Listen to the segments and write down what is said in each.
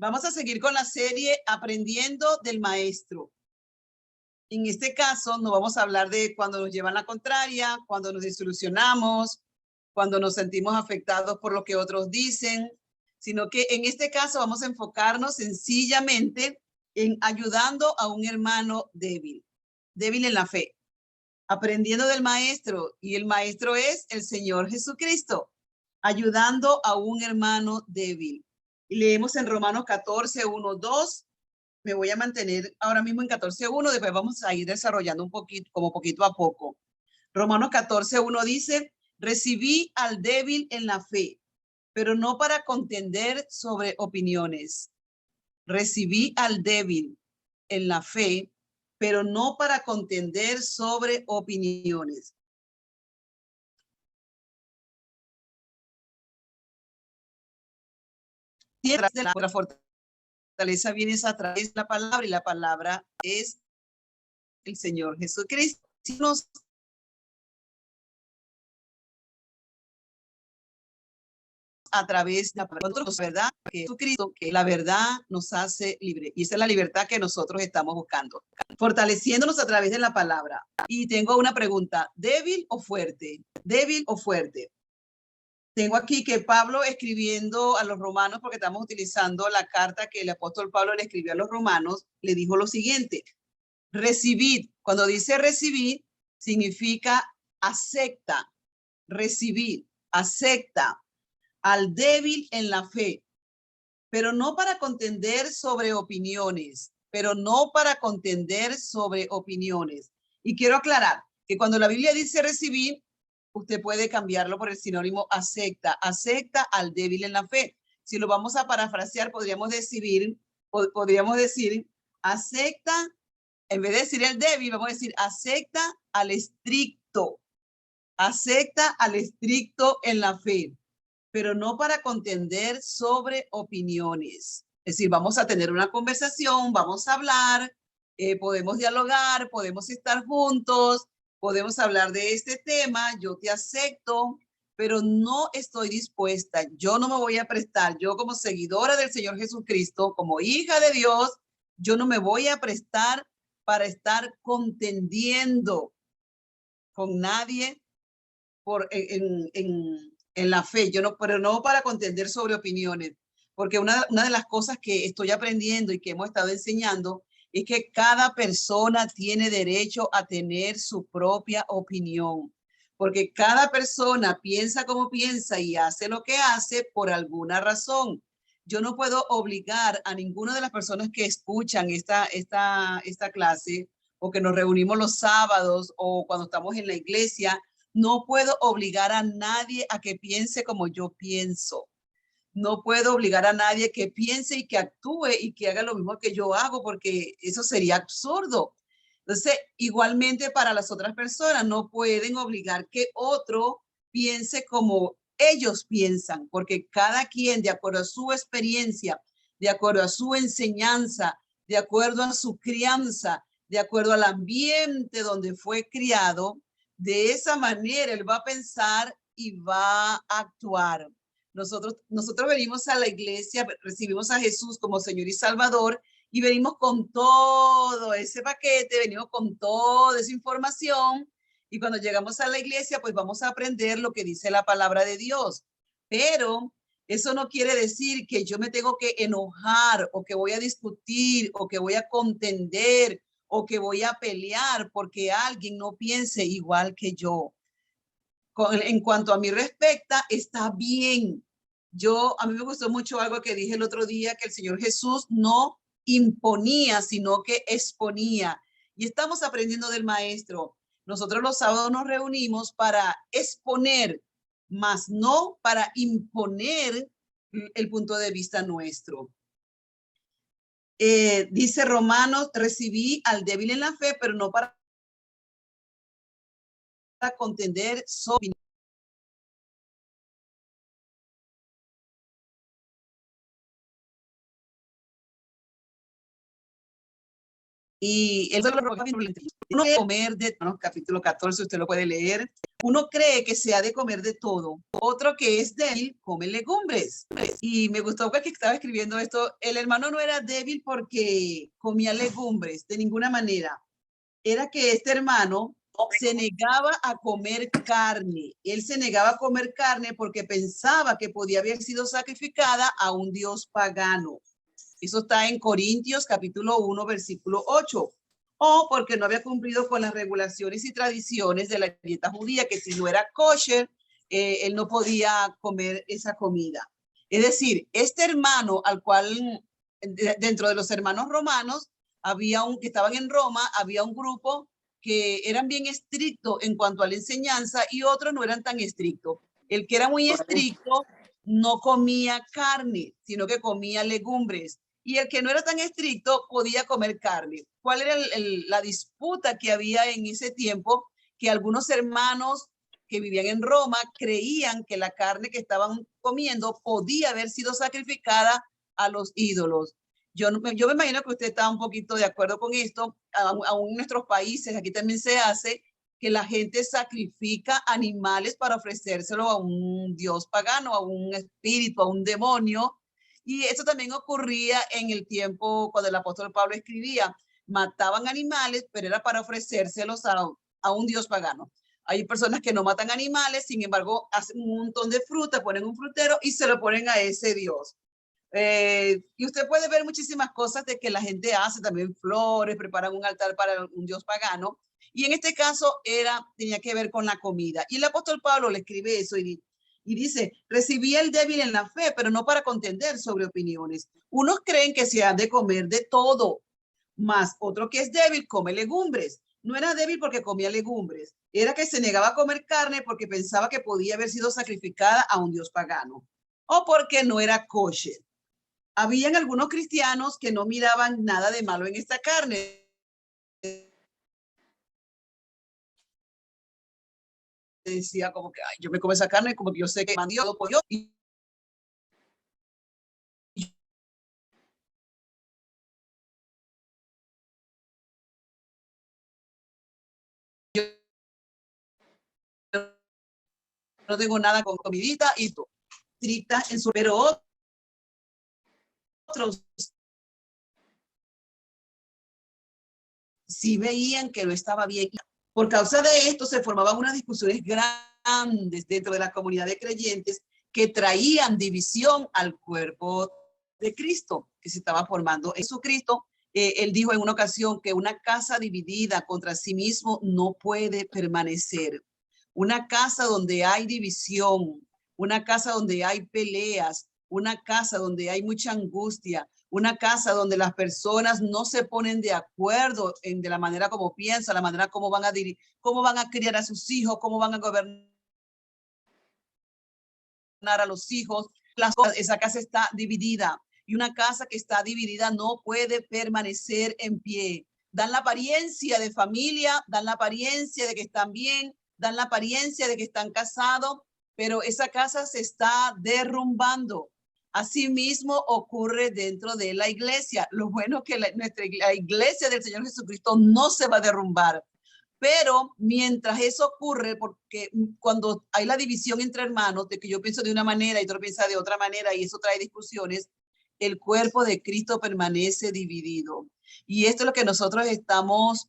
Vamos a seguir con la serie Aprendiendo del Maestro. En este caso, no vamos a hablar de cuando nos llevan la contraria, cuando nos desilusionamos, cuando nos sentimos afectados por lo que otros dicen, sino que en este caso vamos a enfocarnos sencillamente en ayudando a un hermano débil, débil en la fe, aprendiendo del Maestro, y el Maestro es el Señor Jesucristo, ayudando a un hermano débil. Y leemos en Romanos 14, 1, 2. Me voy a mantener ahora mismo en 14.1, después vamos a ir desarrollando un poquito, como poquito a poco. Romanos 14.1 dice, recibí al débil en la fe, pero no para contender sobre opiniones. Recibí al débil en la fe, pero no para contender sobre opiniones. Y detrás de la fortaleza viene a través de la palabra, y la palabra es el Señor Jesucristo. Si nos a través de nosotros, ¿verdad? Que Jesucristo, que la verdad nos hace libre. Y esa es la libertad que nosotros estamos buscando, fortaleciéndonos a través de la palabra. Y tengo una pregunta, ¿débil o fuerte? ¿Débil o fuerte? Tengo aquí que Pablo escribiendo a los romanos, porque estamos utilizando la carta que el apóstol Pablo le escribió a los romanos, le dijo lo siguiente, recibid. Cuando dice recibir, significa acepta, recibir, acepta al débil en la fe, pero no para contender sobre opiniones, pero no para contender sobre opiniones. Y quiero aclarar que cuando la Biblia dice recibir, usted puede cambiarlo por el sinónimo acepta, acepta al débil en la fe. Si lo vamos a parafrasear, podríamos decir, acepta, en vez de decir el débil, vamos a decir acepta al estricto en la fe, pero no para contender sobre opiniones. Es decir, vamos a tener una conversación, vamos a hablar, podemos dialogar, podemos estar juntos, podemos hablar de este tema, yo te acepto, pero no estoy dispuesta, yo no me voy a prestar, yo como seguidora del Señor Jesucristo, como hija de Dios, yo no me voy a prestar para estar contendiendo con nadie en la fe, yo no, pero no para contender sobre opiniones, porque una de las cosas que estoy aprendiendo y que hemos estado enseñando es que cada persona tiene derecho a tener su propia opinión, porque cada persona piensa como piensa y hace lo que hace por alguna razón. Yo no puedo obligar a ninguna de las personas que escuchan esta clase o que nos reunimos los sábados o cuando estamos en la iglesia. No puedo obligar a nadie a que piense como yo pienso. No puedo obligar a nadie que piense y que actúe y que haga lo mismo que yo hago, porque eso sería absurdo. Entonces, igualmente para las otras personas, no pueden obligar que otro piense como ellos piensan, porque cada quien, de acuerdo a su experiencia, de acuerdo a su enseñanza, de acuerdo a su crianza, de acuerdo al ambiente donde fue criado, de esa manera él va a pensar y va a actuar. Nosotros venimos a la iglesia, recibimos a Jesús como Señor y Salvador y venimos con todo ese paquete, venimos con toda esa información y cuando llegamos a la iglesia pues vamos a aprender lo que dice la palabra de Dios. Pero eso no quiere decir que yo me tengo que enojar o que voy a discutir o que voy a contender o que voy a pelear porque alguien no piense igual que yo. En cuanto a mi respecta, está bien. A mí me gustó mucho algo que dije el otro día, que el Señor Jesús no imponía, sino que exponía. Y estamos aprendiendo del Maestro. Nosotros los sábados nos reunimos para exponer, más no para imponer el punto de vista nuestro. Dice Romanos, recibí al débil en la fe, pero no para contender sobre Y eso es lo que uno debe comer de, ¿no? Capítulo 14, usted lo puede leer. Uno cree que se ha de comer de todo. Otro que es débil, come legumbres. Y me gustó que estaba escribiendo esto. El hermano no era débil porque comía legumbres, de ninguna manera. Era que este hermano se negaba a comer carne. Él se negaba a comer carne porque pensaba que podía haber sido sacrificada a un dios pagano. Eso está en Corintios capítulo 1, versículo 8. O porque no había cumplido con las regulaciones y tradiciones de la dieta judía, que si no era kosher, él no podía comer esa comida. Es decir, este hermano al cual, dentro de los hermanos romanos, que estaban en Roma, había un grupo que eran bien estrictos en cuanto a la enseñanza y otros no eran tan estrictos. El que era muy estricto no comía carne, sino que comía legumbres. Y el que no era tan estricto podía comer carne. ¿Cuál era la disputa que había en ese tiempo? Que algunos hermanos que vivían en Roma creían que la carne que estaban comiendo podía haber sido sacrificada a los ídolos. Yo me imagino que usted está un poquito de acuerdo con esto. Aún en nuestros países, aquí también se hace que la gente sacrifica animales para ofrecérselo a un dios pagano, a un espíritu, a un demonio. Y eso también ocurría en el tiempo cuando el apóstol Pablo escribía. Mataban animales, pero era para ofrecérselos a un dios pagano. Hay personas que no matan animales, sin embargo, hacen un montón de fruta, ponen un frutero y se lo ponen a ese dios. Y usted puede ver muchísimas cosas de que la gente hace, también flores, preparan un altar para un dios pagano. Y en este caso tenía que ver con la comida. Y el apóstol Pablo le escribe eso y dice, recibí el débil en la fe, pero no para contender sobre opiniones. Unos creen que se han de comer de todo, más otro que es débil come legumbres. No era débil porque comía legumbres, era que se negaba a comer carne porque pensaba que podía haber sido sacrificada a un dios pagano o porque no era kosher. Habían algunos cristianos que no miraban nada de malo en esta carne. Decía como que, ay, yo me como esa carne como que yo sé que Dios pollo y yo no tengo nada con comidita y trita en su, pero otros sí veían que no estaba bien. Por causa de esto se formaban unas discusiones grandes dentro de la comunidad de creyentes que traían división al cuerpo de Cristo que se estaba formando. Jesucristo, él dijo en una ocasión que una casa dividida contra sí mismo no puede permanecer. Una casa donde hay división, una casa donde hay peleas, una casa donde hay mucha angustia, una casa donde las personas no se ponen de acuerdo de la manera como piensan, la manera como cómo van a criar a sus hijos, cómo van a gobernar a los hijos. Esa casa está dividida y una casa que está dividida no puede permanecer en pie. Dan la apariencia de familia, dan la apariencia de que están bien, dan la apariencia de que están casados, pero esa casa se está derrumbando. Asimismo ocurre dentro de la iglesia. Lo bueno es que la iglesia del Señor Jesucristo no se va a derrumbar. Pero mientras eso ocurre, porque cuando hay la división entre hermanos, de que yo pienso de una manera y otro piensa de otra manera y eso trae discusiones, el cuerpo de Cristo permanece dividido. Y esto es lo que nosotros estamos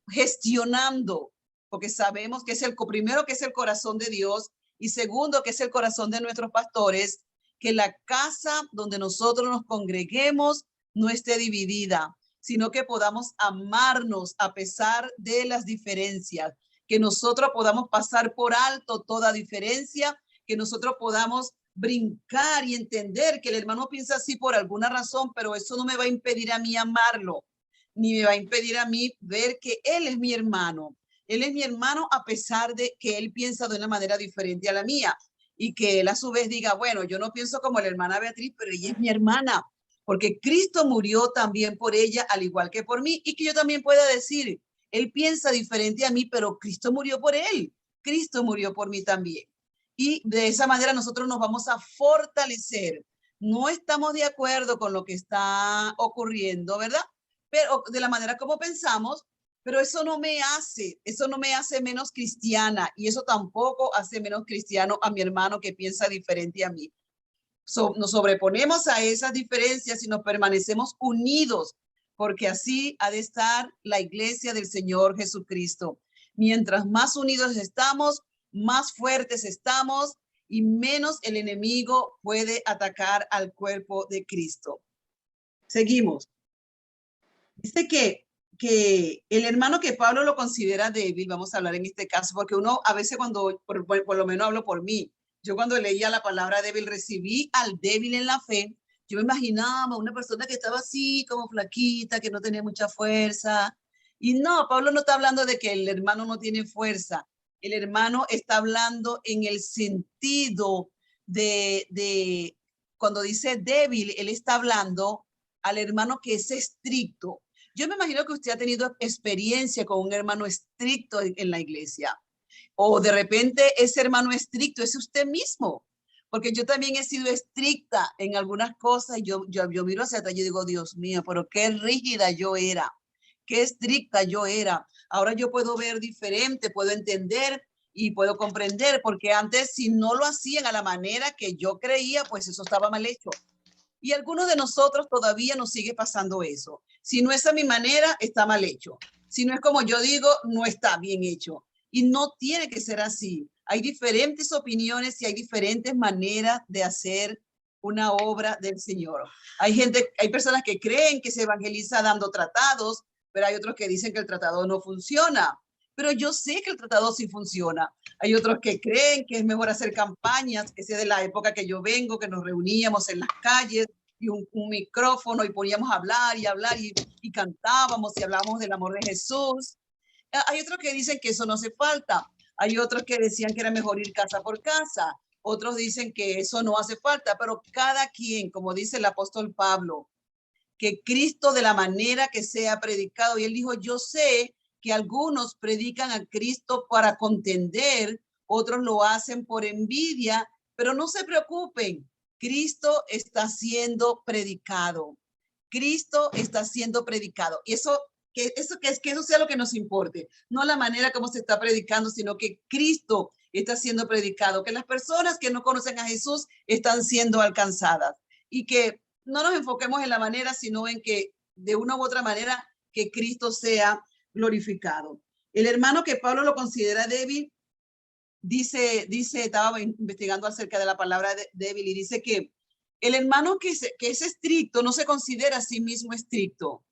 gestionando, porque sabemos que es primero que es el corazón de Dios y segundo que es el corazón de nuestros pastores, que la casa donde nosotros nos congreguemos no esté dividida, sino que podamos amarnos a pesar de las diferencias, que nosotros podamos pasar por alto toda diferencia, que nosotros podamos brincar y entender que el hermano piensa así por alguna razón, pero eso no me va a impedir a mí amarlo, ni me va a impedir a mí ver que él es mi hermano. Él es mi hermano a pesar de que él piensa de una manera diferente a la mía y que él a su vez diga, bueno, yo no pienso como la hermana Beatriz, pero ella es mi hermana, porque Cristo murió también por ella, al igual que por mí, y que yo también pueda decir, él piensa diferente a mí, pero Cristo murió por él, Cristo murió por mí también. Y de esa manera nosotros nos vamos a fortalecer. No estamos de acuerdo con lo que está ocurriendo, ¿verdad? pero de la manera como pensamos, pero eso no me hace menos cristiana y eso tampoco hace menos cristiano a mi hermano que piensa diferente a mí. Nos sobreponemos a esas diferencias y nos permanecemos unidos, porque así ha de estar la iglesia del Señor Jesucristo. Mientras más unidos estamos, más fuertes estamos y menos el enemigo puede atacar al cuerpo de Cristo. Seguimos. Dice que el hermano que Pablo lo considera débil, vamos a hablar en este caso, porque uno a veces cuando, por lo menos hablo por mí, yo cuando leía la palabra débil, recibí al débil en la fe, yo me imaginaba una persona que estaba así, como flaquita, que no tenía mucha fuerza. Y no, Pablo no está hablando de que el hermano no tiene fuerza. El hermano está hablando en el sentido de cuando dice débil, él está hablando al hermano que es estricto. Yo me imagino que usted ha tenido experiencia con un hermano estricto en la iglesia. O de repente ese hermano estricto es usted mismo. Porque yo también he sido estricta en algunas cosas. Y yo miro hacia atrás y digo, Dios mío, pero qué rígida yo era. Qué estricta yo era. Ahora yo puedo ver diferente, puedo entender y puedo comprender. Porque antes si no lo hacían a la manera que yo creía, pues eso estaba mal hecho. Y algunos de nosotros todavía nos sigue pasando eso. Si no es a mi manera, está mal hecho. Si no es como yo digo, no está bien hecho. Y no tiene que ser así. Hay diferentes opiniones y hay diferentes maneras de hacer una obra del Señor. Hay personas que creen que se evangeliza dando tratados, pero hay otros que dicen que el tratado no funciona. Pero yo sé que el tratado sí funciona. Hay otros que creen que es mejor hacer campañas, que sea de la época que yo vengo, que nos reuníamos en las calles y un micrófono y poníamos a hablar y cantábamos y hablábamos del amor de Jesús. Hay otros que dicen que eso no hace falta. Hay otros que decían que era mejor ir casa por casa. Otros dicen que eso no hace falta, pero cada quien, como dice el apóstol Pablo, que Cristo de la manera que sea predicado. Y él dijo, yo sé que algunos predican a Cristo para contender, otros lo hacen por envidia, pero no se preocupen, Cristo está siendo predicado. Cristo está siendo predicado. Y que eso sea lo que nos importe, no la manera como se está predicando, sino que Cristo está siendo predicado, que las personas que no conocen a Jesús están siendo alcanzadas y que no nos enfoquemos en la manera, sino en que de una u otra manera que Cristo sea glorificado. El hermano que Pablo lo considera débil, estaba investigando acerca de la palabra débil y dice que el hermano que es estricto no se considera a sí mismo estricto.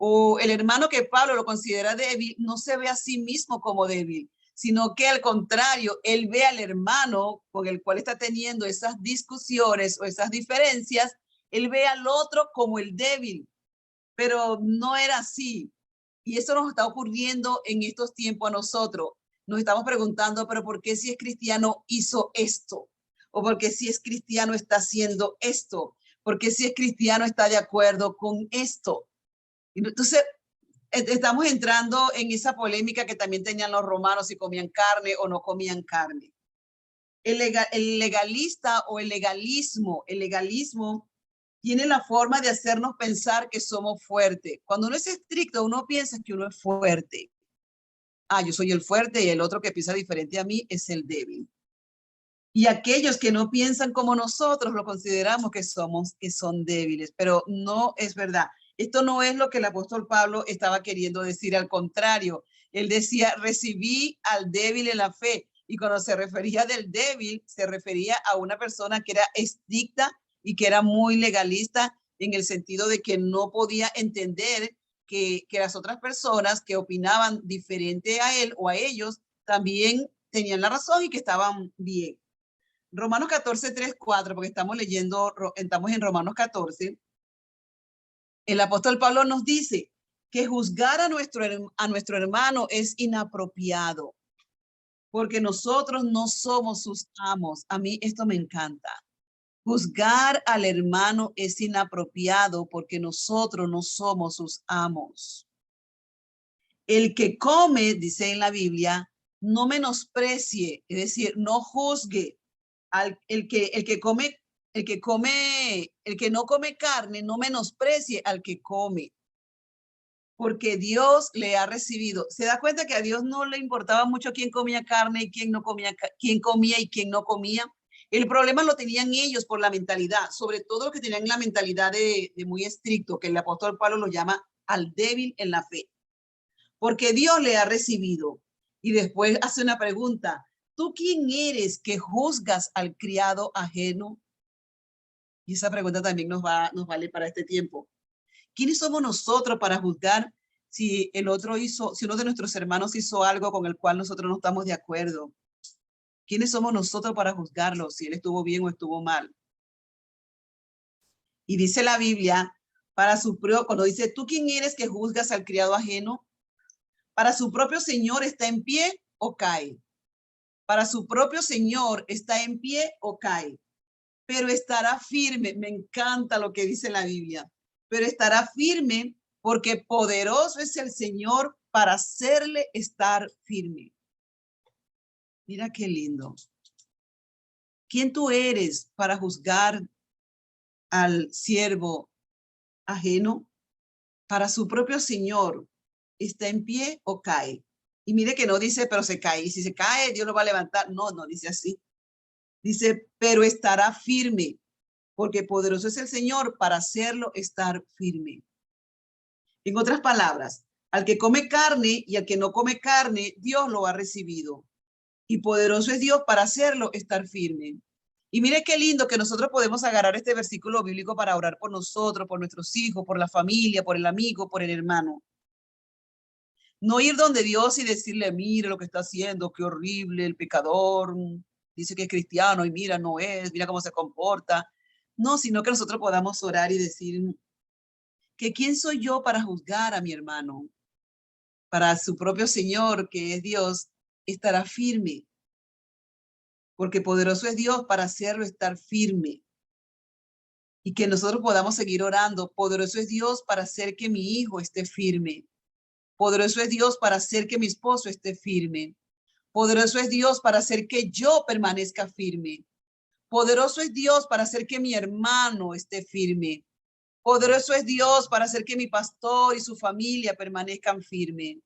O el hermano que Pablo lo considera débil no se ve a sí mismo como débil, sino que al contrario, él ve al hermano con el cual está teniendo esas discusiones o esas diferencias, él ve al otro como el débil, pero no era así. Y eso nos está ocurriendo en estos tiempos a nosotros. Nos estamos preguntando, pero ¿por qué si es cristiano hizo esto? ¿O por qué si es cristiano está haciendo esto? ¿Por qué si es cristiano está de acuerdo con esto? Entonces, estamos entrando en esa polémica que también tenían los romanos si comían carne o no comían carne. El legalista o el legalismo tiene la forma de hacernos pensar que somos fuertes. Cuando uno es estricto, uno piensa que uno es fuerte. Ah, yo soy el fuerte y el otro que piensa diferente a mí es el débil. Y aquellos que no piensan como nosotros lo consideramos que son débiles, pero no es verdad. Esto no es lo que el apóstol Pablo estaba queriendo decir, al contrario. Él decía, recibí al débil en la fe. Y cuando se refería del débil, se refería a una persona que era estricta y que era muy legalista en el sentido de que no podía entender que las otras personas que opinaban diferente a él o a ellos también tenían la razón y que estaban bien. Romanos 14, 3, 4, porque estamos en Romanos 14. El apóstol Pablo nos dice que juzgar a nuestro hermano es inapropiado, porque nosotros no somos sus amos. A mí esto me encanta. Juzgar al hermano es inapropiado porque nosotros no somos sus amos. El que come, dice en la Biblia, no menosprecie, es decir, no juzgue. El que no come carne, no menosprecie al que come. porque Dios le ha recibido. Se da cuenta que a Dios no le importaba mucho quién comía carne y quién no comía, quién comía y quién no comía. El problema lo tenían ellos por la mentalidad, sobre todo los que tenían la mentalidad de muy estricto, que el apóstol Pablo lo llama al débil en la fe, porque Dios le ha recibido. Y después hace una pregunta: ¿tú quién eres que juzgas al criado ajeno? Y esa pregunta también nos vale para este tiempo. ¿Quiénes somos nosotros para juzgar si si uno de nuestros hermanos hizo algo con el cual nosotros no estamos de acuerdo? ¿Quiénes somos nosotros para juzgarlo si él estuvo bien o estuvo mal? Y dice la Biblia, cuando dice, ¿tú quién eres que juzgas al criado ajeno? Para su propio Señor está en pie o cae. Para su propio Señor está en pie o cae. Pero estará firme. Me encanta lo que dice la Biblia. Pero estará firme porque poderoso es el Señor para hacerle estar firme. Mira qué lindo. ¿Quién tú eres para juzgar al siervo ajeno? Para su propio Señor está en pie o cae. Y mire que no dice, pero se cae. Y si se cae, Dios lo va a levantar. No, no dice así. Dice, pero estará firme, porque poderoso es el Señor para hacerlo estar firme. En otras palabras, al que come carne y al que no come carne, Dios lo ha recibido. Y poderoso es Dios para hacerlo estar firme. Y mire qué lindo que nosotros podemos agarrar este versículo bíblico para orar por nosotros, por nuestros hijos, por la familia, por el amigo, por el hermano. No ir donde Dios y decirle, mire lo que está haciendo, qué horrible, el pecador, dice que es cristiano y mira, no es, mira cómo se comporta. No, sino que nosotros podamos orar y decir que quién soy yo para juzgar a mi hermano. Para su propio Señor, que es Dios, estará firme, porque poderoso es Dios para hacerlo estar firme. Y que nosotros podamos seguir orando. Poderoso es Dios para hacer que mi hijo esté firme. Poderoso es Dios para hacer que mi esposo esté firme. Poderoso es Dios para hacer que yo permanezca firme. Poderoso es Dios para hacer que mi hermano esté firme. Poderoso es Dios para hacer que mi pastor y su familia permanezcan firmes.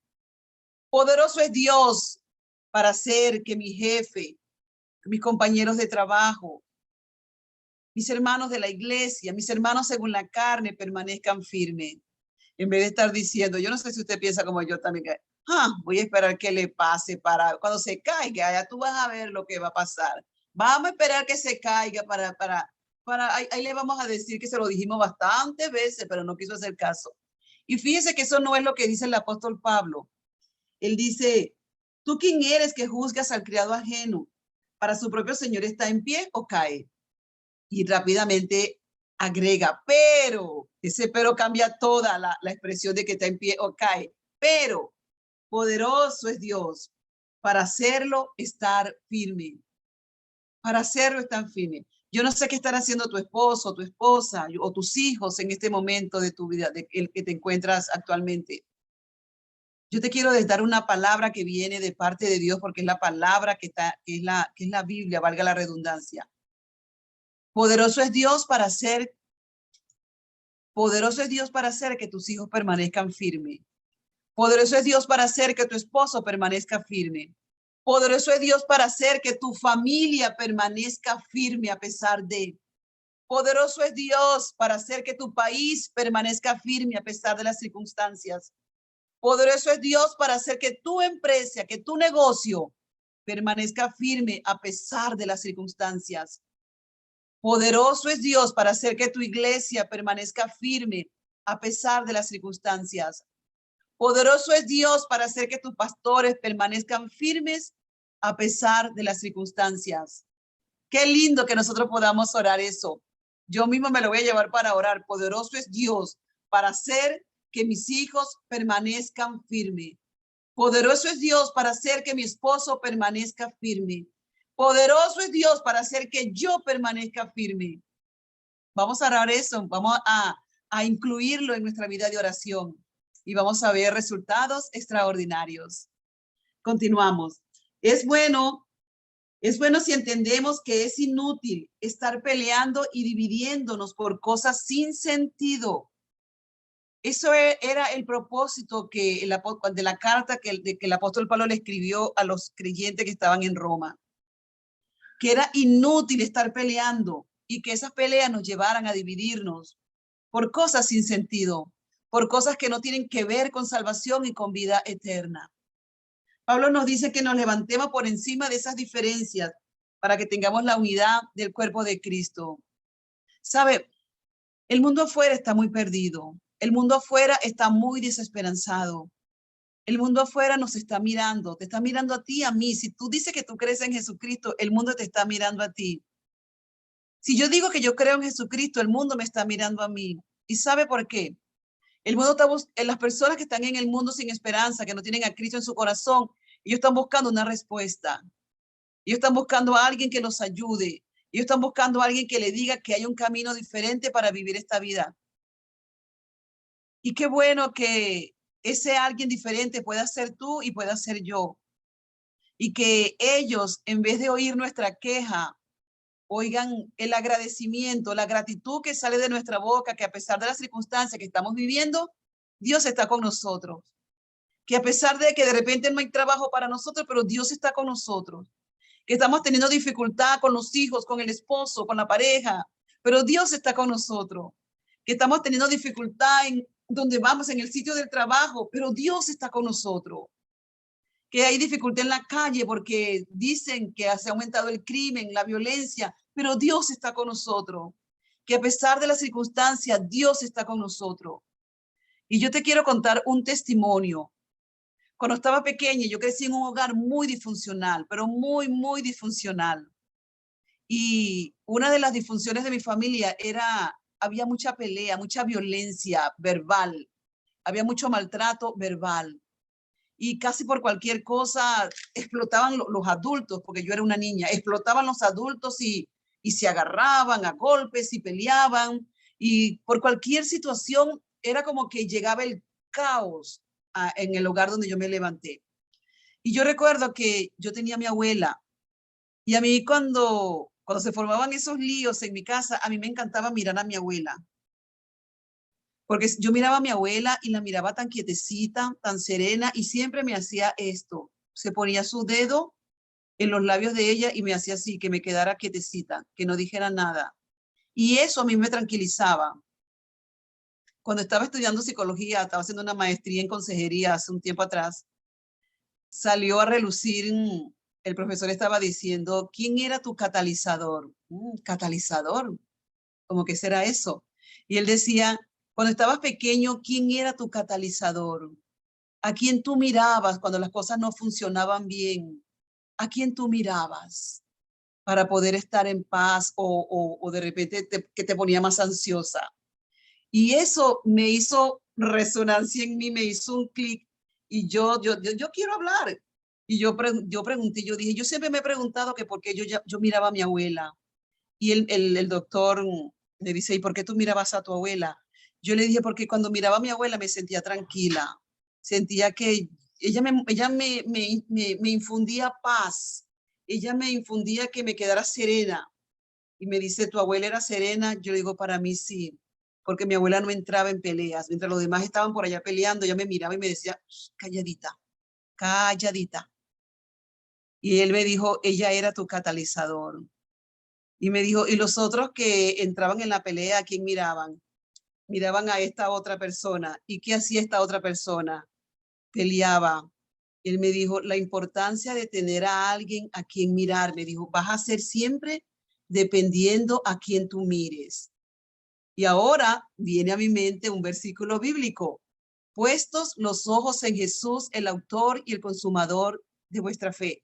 Poderoso es Dios para hacer que mi jefe, mis compañeros de trabajo, mis hermanos de la iglesia, mis hermanos según la carne permanezcan firmes. En vez de estar diciendo, yo no sé si usted piensa como yo también, que, voy a esperar que le pase para cuando se caiga, ya tú vas a ver lo que va a pasar. Vamos a esperar que se caiga ahí le vamos a decir que se lo dijimos bastantes veces, pero no quiso hacer caso. Y fíjese que eso no es lo que dice el apóstol Pablo. Él dice, ¿tú quién eres que juzgas al criado ajeno? Para su propio Señor está en pie o cae. Y rápidamente agrega, pero, ese pero cambia toda la expresión de que está en pie o cae, pero poderoso es Dios para hacerlo estar firme, para hacerlo estar firme. Yo no sé qué estará haciendo tu esposo, tu esposa o tus hijos en este momento de tu vida, de el que te encuentras actualmente. Yo te quiero dar una palabra que viene de parte de Dios, porque es la palabra que es la Biblia, valga la redundancia. Poderoso es Dios para hacer que tus hijos permanezcan firmes. Poderoso es Dios para hacer que tu esposo permanezca firme. Poderoso es Dios para hacer que tu familia permanezca firme a pesar de. Poderoso es Dios para hacer que tu país permanezca firme a pesar de las circunstancias. Poderoso es Dios para hacer que tu empresa, que tu negocio permanezca firme a pesar de las circunstancias. Poderoso es Dios para hacer que tu iglesia permanezca firme a pesar de las circunstancias. Poderoso es Dios para hacer que tus pastores permanezcan firmes a pesar de las circunstancias. Qué lindo que nosotros podamos orar eso. Yo mismo me lo voy a llevar para orar. Poderoso es Dios para hacer que mis hijos permanezcan firmes. Poderoso es Dios para hacer que mi esposo permanezca firme. Poderoso es Dios para hacer que yo permanezca firme. Vamos a orar eso, vamos a incluirlo en nuestra vida de oración y vamos a ver resultados extraordinarios. Continuamos. Es bueno si entendemos que es inútil estar peleando y dividiéndonos por cosas sin sentido. Era el propósito que de la carta que el apóstol Pablo le escribió a los creyentes que estaban en Roma, que era inútil estar peleando y que esas peleas nos llevaran a dividirnos por cosas sin sentido, por cosas que no tienen que ver con salvación y con vida eterna. Pablo nos dice que nos levantemos por encima de esas diferencias para que tengamos la unidad del cuerpo de Cristo. ¿Sabe? El mundo afuera está muy perdido. El mundo afuera está muy desesperanzado. El mundo afuera nos está mirando, te está mirando a ti, a mí. Si tú dices que tú crees en Jesucristo, el mundo te está mirando a ti. Si yo digo que yo creo en Jesucristo, el mundo me está mirando a mí. ¿Y sabe por qué? El mundo está las personas que están en el mundo sin esperanza, que no tienen a Cristo en su corazón, ellos están buscando una respuesta. Ellos están buscando a alguien que los ayude. Ellos están buscando a alguien que le diga que hay un camino diferente para vivir esta vida. Y qué bueno que ese alguien diferente pueda ser tú y pueda ser yo. Y que ellos, en vez de oír nuestra queja, oigan el agradecimiento, la gratitud que sale de nuestra boca, que a pesar de las circunstancias que estamos viviendo, Dios está con nosotros. Que a pesar de que de repente no hay trabajo para nosotros, pero Dios está con nosotros. Que estamos teniendo dificultad con los hijos, con el esposo, con la pareja, pero Dios está con nosotros. Que estamos teniendo dificultad en donde vamos, en el sitio del trabajo, pero Dios está con nosotros. Que hay dificultad en la calle porque dicen que se ha aumentado el crimen, la violencia, pero Dios está con nosotros. Que a pesar de las circunstancias, Dios está con nosotros. Y yo te quiero contar un testimonio. Cuando estaba pequeña, yo crecí en un hogar muy disfuncional, pero muy, muy disfuncional. Y una de las disfunciones de mi familia había mucha pelea, mucha violencia verbal, había mucho maltrato verbal. Y casi por cualquier cosa explotaban los adultos, porque yo era una niña, explotaban los adultos y se agarraban a golpes y peleaban. Y por cualquier situación era como que llegaba el caos en el hogar donde yo me levanté. Y yo recuerdo que yo tenía a mi abuela y a mí cuando se formaban esos líos en mi casa, a mí me encantaba mirar a mi abuela. Porque yo miraba a mi abuela y la miraba tan quietecita, tan serena y siempre me hacía esto. Se ponía su dedo en los labios de ella y me hacía así, que me quedara quietecita, que no dijera nada. Y eso a mí me tranquilizaba. Cuando estaba estudiando psicología, estaba haciendo una maestría en consejería hace un tiempo atrás, salió a relucir, el profesor estaba diciendo, ¿quién era tu catalizador? Catalizador, ¿cómo que será eso? Y él decía, cuando estabas pequeño, ¿quién era tu catalizador? ¿A quién tú mirabas cuando las cosas no funcionaban bien? ¿A quién tú mirabas para poder estar en paz o de repente que te ponía más ansiosa? Y eso me hizo resonancia en mí, me hizo un clic y yo quiero hablar. Y yo pregunté, yo dije, yo siempre me he preguntado que por qué yo miraba a mi abuela. Y el doctor me dice, ¿y por qué tú mirabas a tu abuela? Yo le dije, porque cuando miraba a mi abuela me sentía tranquila, sentía que ella me infundía paz, ella me infundía que me quedara serena. Y me dice, ¿tu abuela era serena? Yo le digo, para mí sí, porque mi abuela no entraba en peleas. Mientras los demás estaban por allá peleando, ella me miraba y me decía, calladita, calladita. Y él me dijo, ella era tu catalizador. Y me dijo, ¿y los otros que entraban en la pelea, a quién miraban? Miraban a esta otra persona. ¿Y qué hacía esta otra persona? Peleaba. Él me dijo, la importancia de tener a alguien a quien mirar. Me dijo, vas a ser siempre dependiendo a quien tú mires. Y ahora viene a mi mente un versículo bíblico. Puestos los ojos en Jesús, el autor y el consumador de vuestra fe.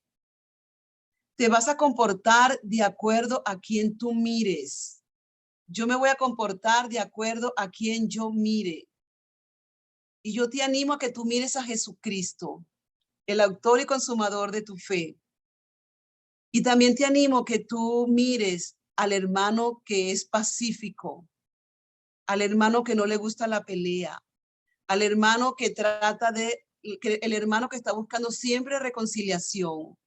Te vas a comportar de acuerdo a quien tú mires. Yo me voy a comportar de acuerdo a quien yo mire. Y yo te animo a que tú mires a Jesucristo, el autor y consumador de tu fe. Y también te animo que tú mires al hermano que es pacífico, al hermano que no le gusta la pelea, al hermano que el hermano que está buscando siempre reconciliación.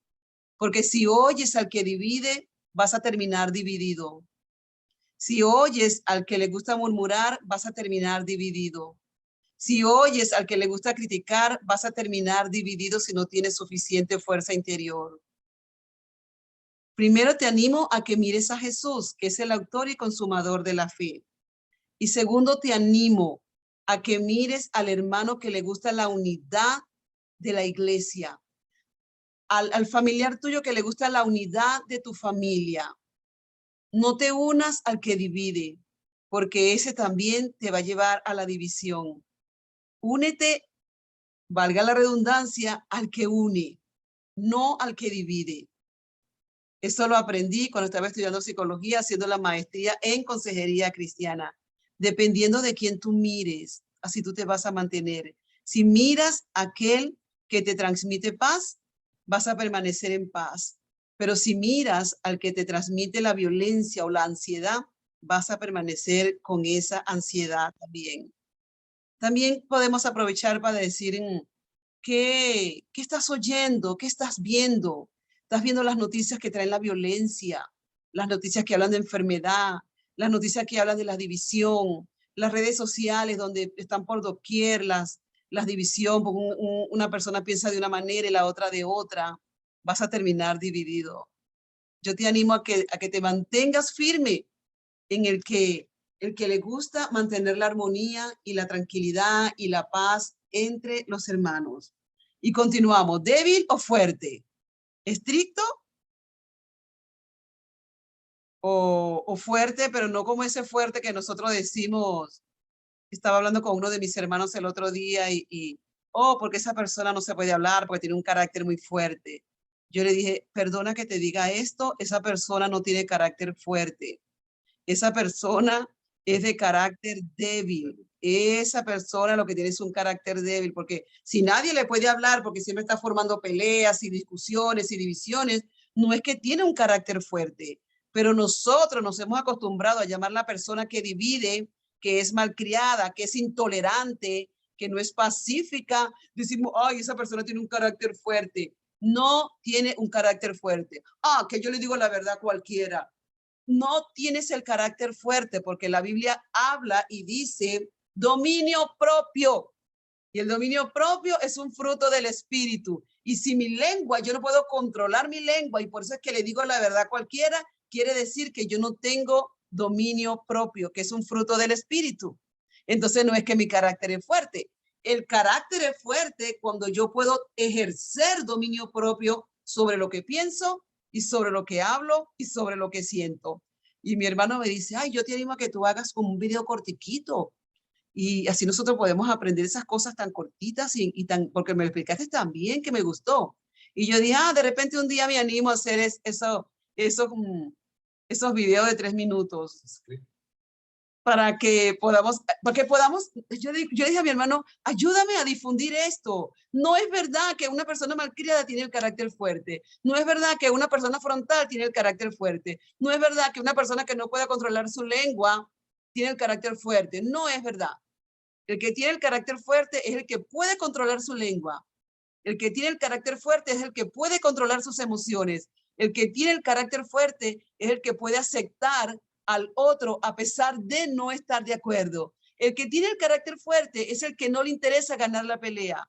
Porque si oyes al que divide, vas a terminar dividido. Si oyes al que le gusta murmurar, vas a terminar dividido. Si oyes al que le gusta criticar, vas a terminar dividido si no tienes suficiente fuerza interior. Primero te animo a que mires a Jesús, que es el autor y consumador de la fe. Y segundo, te animo a que mires al hermano que le gusta la unidad de la iglesia, al familiar tuyo que le gusta la unidad de tu familia. No te unas al que divide, porque ese también te va a llevar a la división. Únete, valga la redundancia, al que une, no al que divide. Eso lo aprendí cuando estaba estudiando psicología, haciendo la maestría en consejería cristiana. Dependiendo de quién tú mires, así tú te vas a mantener. Si miras a aquel que te transmite paz, vas a permanecer en paz. Pero si miras al que te transmite la violencia o la ansiedad, vas a permanecer con esa ansiedad también. También podemos aprovechar para decir qué estás oyendo, qué estás viendo. Estás viendo las noticias que traen la violencia, las noticias que hablan de enfermedad, las noticias que hablan de la división, las redes sociales donde están por doquier las división, porque una persona piensa de una manera y la otra de otra. Vas a terminar dividido. Yo te animo a que te mantengas firme en el que le gusta mantener la armonía y la tranquilidad y la paz entre los hermanos. Y continuamos, ¿débil o fuerte? ¿Estricto o fuerte, pero no como ese fuerte que nosotros decimos? Estaba hablando con uno de mis hermanos el otro día oh, porque esa persona no se puede hablar porque tiene un carácter muy fuerte. Yo le dije, perdona que te diga esto, esa persona no tiene carácter fuerte. Esa persona es de carácter débil. Esa persona lo que tiene es un carácter débil, porque si nadie le puede hablar, porque siempre está formando peleas y discusiones y divisiones, no es que tiene un carácter fuerte, pero nosotros nos hemos acostumbrado a llamar a la persona que divide, que es malcriada, que es intolerante, que no es pacífica. Decimos, ay, esa persona tiene un carácter fuerte. No tiene un carácter fuerte. Ah, que yo le digo la verdad a cualquiera. No tienes el carácter fuerte porque la Biblia habla y dice dominio propio. Y el dominio propio es un fruto del espíritu. Y si mi lengua, yo no puedo controlar mi lengua y por eso es que le digo la verdad a cualquiera, quiere decir que yo no tengo dominio propio, que es un fruto del espíritu. Entonces no es que mi carácter es fuerte. El carácter es fuerte cuando yo puedo ejercer dominio propio sobre lo que pienso y sobre lo que hablo y sobre lo que siento. Y mi hermano me dice, ay, yo te animo a que tú hagas como un video cortiquito. Y así nosotros podemos aprender esas cosas tan cortitas y tan, porque me lo explicaste tan bien que me gustó. Y yo dije, de repente un día me animo a hacer esos videos de 3 minutos porque podamos, yo dije a mi hermano, ayúdame a difundir esto. No es verdad que una persona malcriada tiene el carácter fuerte. No es verdad que una persona frontal tiene el carácter fuerte. No es verdad que una persona que no pueda controlar su lengua tiene el carácter fuerte. No es verdad. El que tiene el carácter fuerte es el que puede controlar su lengua. El que tiene el carácter fuerte es el que puede controlar sus emociones. El que tiene el carácter fuerte es el que puede aceptar al otro a pesar de no estar de acuerdo. El que tiene el carácter fuerte es el que no le interesa ganar la pelea.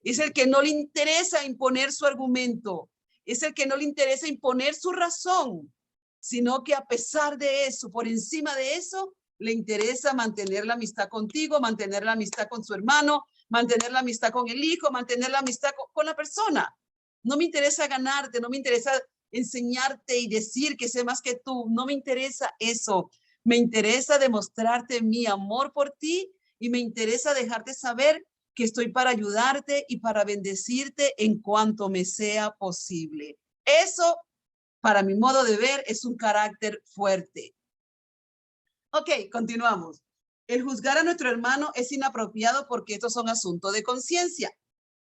Es el que no le interesa imponer su argumento. Es el que no le interesa imponer su razón, sino que a pesar de eso, por encima de eso, le interesa mantener la amistad contigo, mantener la amistad con su hermano, mantener la amistad con el hijo, mantener la amistad con la persona. No me interesa ganarte, no me interesa enseñarte y decir que sé más que tú, no me interesa eso. Me interesa demostrarte mi amor por ti y me interesa dejarte saber que estoy para ayudarte y para bendecirte en cuanto me sea posible. Eso, para mi modo de ver, es un carácter fuerte. Ok, continuamos. El juzgar a nuestro hermano es inapropiado porque estos son asuntos de conciencia.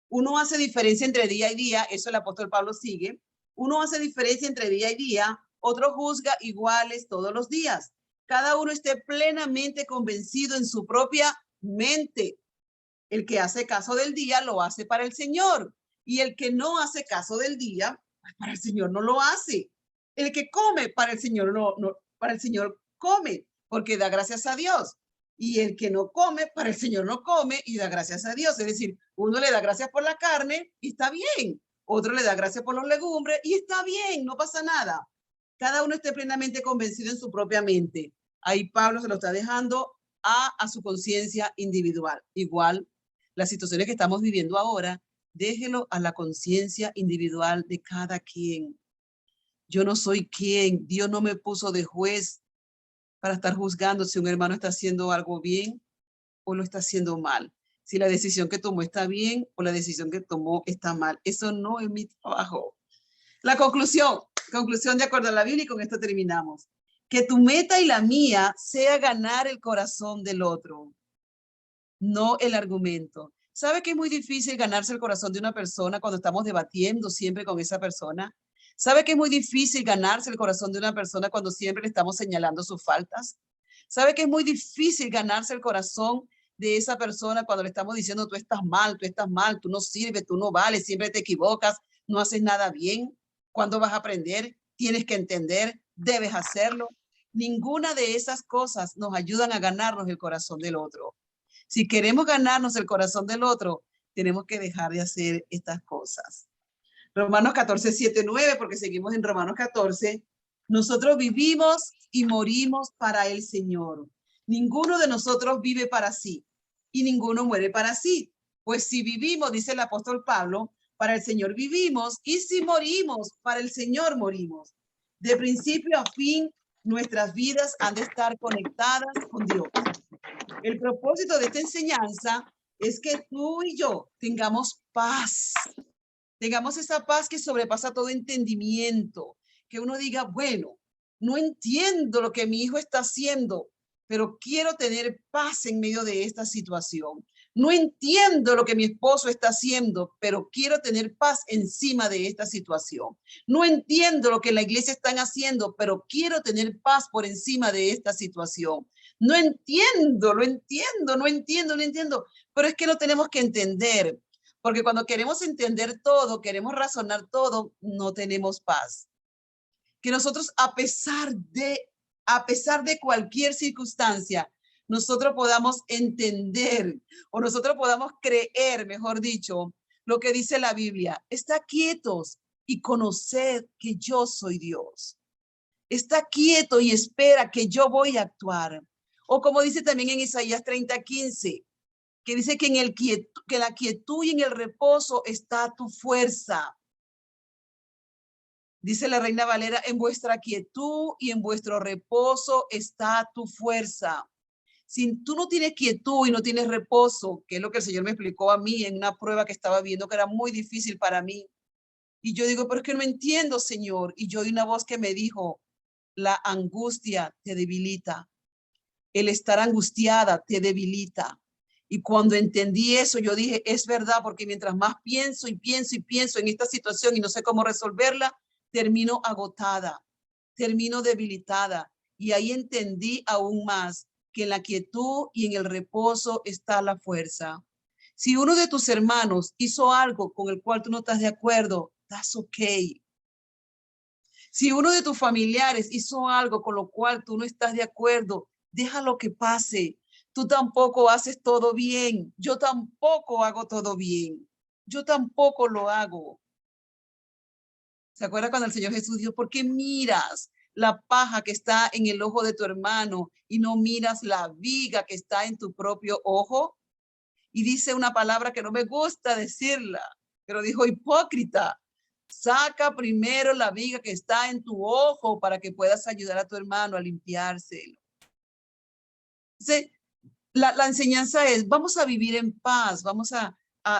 Uno hace diferencia entre día y día, eso el apóstol Pablo sigue. Uno hace diferencia entre día y día, otro juzga iguales todos los días. Cada uno esté plenamente convencido en su propia mente. El que hace caso del día lo hace para el Señor. Y el que no hace caso del día, pues para el Señor no lo hace. El que come para el Señor para el Señor come, porque da gracias a Dios. Y el que no come, para el Señor no come y da gracias a Dios. Es decir, uno le da gracias por la carne y está bien. Otro le da gracias por los legumbres y está bien, no pasa nada. Cada uno esté plenamente convencido en su propia mente. Ahí Pablo se lo está dejando a su conciencia individual. Igual, las situaciones que estamos viviendo ahora, déjelo a la conciencia individual de cada quien. Yo no soy quien, Dios no me puso de juez para estar juzgando si un hermano está haciendo algo bien o lo está haciendo mal. Si la decisión que tomó está bien o la decisión que tomó está mal. Eso no es mi trabajo. La conclusión de acuerdo a la Biblia, y con esto terminamos. Que tu meta y la mía sea ganar el corazón del otro, no el argumento. ¿Sabe que es muy difícil ganarse el corazón de una persona cuando estamos debatiendo siempre con esa persona? ¿Sabe que es muy difícil ganarse el corazón de una persona cuando siempre le estamos señalando sus faltas? ¿Sabe que es muy difícil ganarse el corazón de esa persona cuando le estamos diciendo tú estás mal, tú no sirves, tú no vales, siempre te equivocas, no haces nada bien? ¿Cuándo vas a aprender? Tienes que entender, debes hacerlo. Ninguna de esas cosas nos ayudan a ganarnos el corazón del otro. Si queremos ganarnos el corazón del otro, tenemos que dejar de hacer estas cosas. Romanos 14, 7, 9, porque seguimos en Romanos 14. Nosotros vivimos y morimos para el Señor. Ninguno de nosotros vive para sí y ninguno muere para sí. Pues si vivimos, dice el apóstol Pablo, para el Señor vivimos, y si morimos, para el Señor morimos. De principio a fin, nuestras vidas han de estar conectadas con Dios. El propósito de esta enseñanza es que tú y yo tengamos paz. Tengamos esa paz que sobrepasa todo entendimiento, que uno diga, bueno, no entiendo lo que mi hijo está haciendo, pero quiero tener paz en medio de esta situación. No entiendo lo que mi esposo está haciendo, pero quiero tener paz encima de esta situación. No entiendo lo que la iglesia están haciendo, pero quiero tener paz por encima de esta situación. No entiendo, no entiendo, pero es que lo tenemos que entender. Porque cuando queremos entender todo, queremos razonar todo, no tenemos paz. Que nosotros, a pesar de cualquier circunstancia, nosotros podamos entender o nosotros podamos creer, mejor dicho, lo que dice la Biblia. Está quietos y conoced que yo soy Dios. Está quieto y espera que yo voy a actuar. O como dice también en Isaías 30:15, que dice que que la quietud y en el reposo está tu fuerza. Dice la Reina Valera, en vuestra quietud y en vuestro reposo está tu fuerza. Si tú no tienes quietud y no tienes reposo, que es lo que el Señor me explicó a mí en una prueba que estaba viendo que era muy difícil para mí. Y yo digo, pero es que no entiendo, Señor. Y yo oí una voz que me dijo, la angustia te debilita. El estar angustiada te debilita. Y cuando entendí eso, yo dije, es verdad, porque mientras más pienso y pienso y pienso en esta situación y no sé cómo resolverla, termino agotada, termino debilitada. Y ahí entendí aún más que en la quietud y en el reposo está la fuerza. Si uno de tus hermanos hizo algo con el cual tú no estás de acuerdo, that's okay. Si uno de tus familiares hizo algo con lo cual tú no estás de acuerdo, déjalo que pase. Tú tampoco haces todo bien. Yo tampoco hago todo bien. Yo tampoco lo hago. ¿Se acuerda cuando el Señor Jesús dijo, ¿por qué miras la paja que está en el ojo de tu hermano y no miras la viga que está en tu propio ojo? Y dice una palabra que no me gusta decirla, pero dijo hipócrita. Saca primero la viga que está en tu ojo para que puedas ayudar a tu hermano a limpiárselo. Entonces, la enseñanza es, vamos a vivir en paz,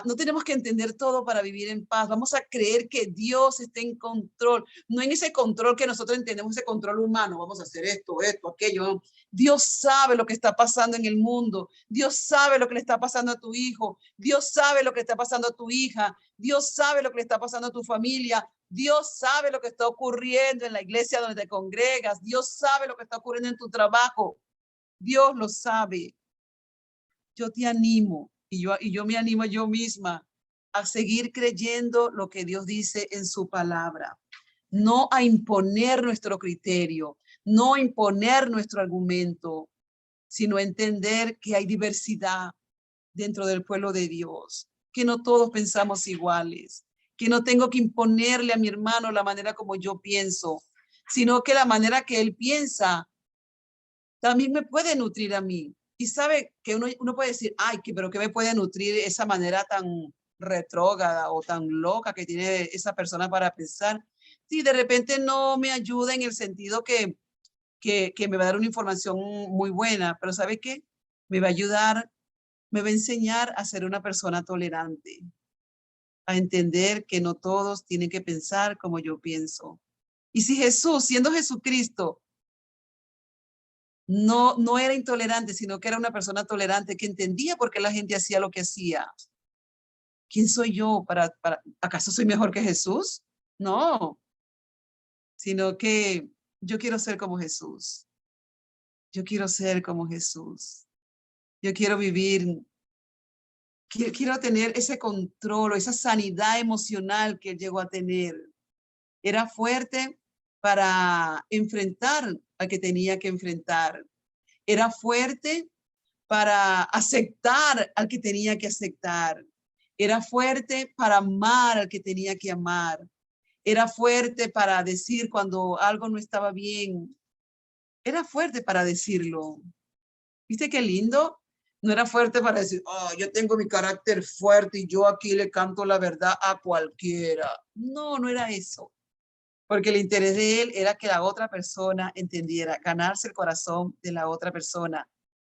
no tenemos que entender todo para vivir en paz, vamos a creer que Dios está en control, no en ese control que nosotros entendemos, ese control humano, vamos a hacer esto, aquello. Dios sabe lo que está pasando en el mundo, Dios sabe lo que le está pasando a tu hijo, Dios sabe lo que está pasando a tu hija, Dios sabe lo que le está pasando a tu familia, Dios sabe lo que está ocurriendo en la iglesia donde te congregas, Dios sabe lo que está ocurriendo en tu trabajo, Dios lo sabe. Yo te animo y yo me animo yo misma a seguir creyendo lo que Dios dice en su palabra, no a imponer nuestro criterio, no a imponer nuestro argumento, sino entender que hay diversidad dentro del pueblo de Dios, que no todos pensamos iguales, que no tengo que imponerle a mi hermano la manera como yo pienso, sino que la manera que él piensa también me puede nutrir a mí. Y sabe que uno puede decir, ay, pero ¿qué me puede nutrir esa manera tan retrógrada o tan loca que tiene esa persona para pensar? Si de repente no me ayuda en el sentido que me va a dar una información muy buena, pero ¿sabe qué? Me va a ayudar, me va a enseñar a ser una persona tolerante, a entender que no todos tienen que pensar como yo pienso. Y si Jesús, siendo Jesucristo, no era intolerante, sino que era una persona tolerante que entendía por qué la gente hacía lo que hacía. ¿Quién soy yo acaso soy mejor que Jesús? No, sino que yo quiero ser como Jesús. Yo quiero ser como Jesús. Yo quiero vivir, quiero tener ese control o esa sanidad emocional que él llegó a tener. Era fuerte para enfrentar al que tenía que enfrentar. Era fuerte para aceptar al que tenía que aceptar. Era fuerte para amar al que tenía que amar. Era fuerte para decir cuando algo no estaba bien. Era fuerte para decirlo. ¿Viste qué lindo? No era fuerte para decir, oh, yo tengo mi carácter fuerte y yo aquí le canto la verdad a cualquiera. No, no era eso. Porque el interés de él era que la otra persona entendiera, ganarse el corazón de la otra persona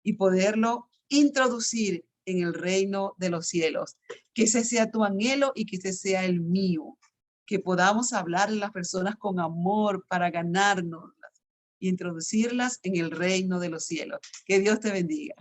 y poderlo introducir en el reino de los cielos. Que ese sea tu anhelo y que ese sea el mío. Que podamos hablarle a las personas con amor para ganarnos y introducirlas en el reino de los cielos. Que Dios te bendiga.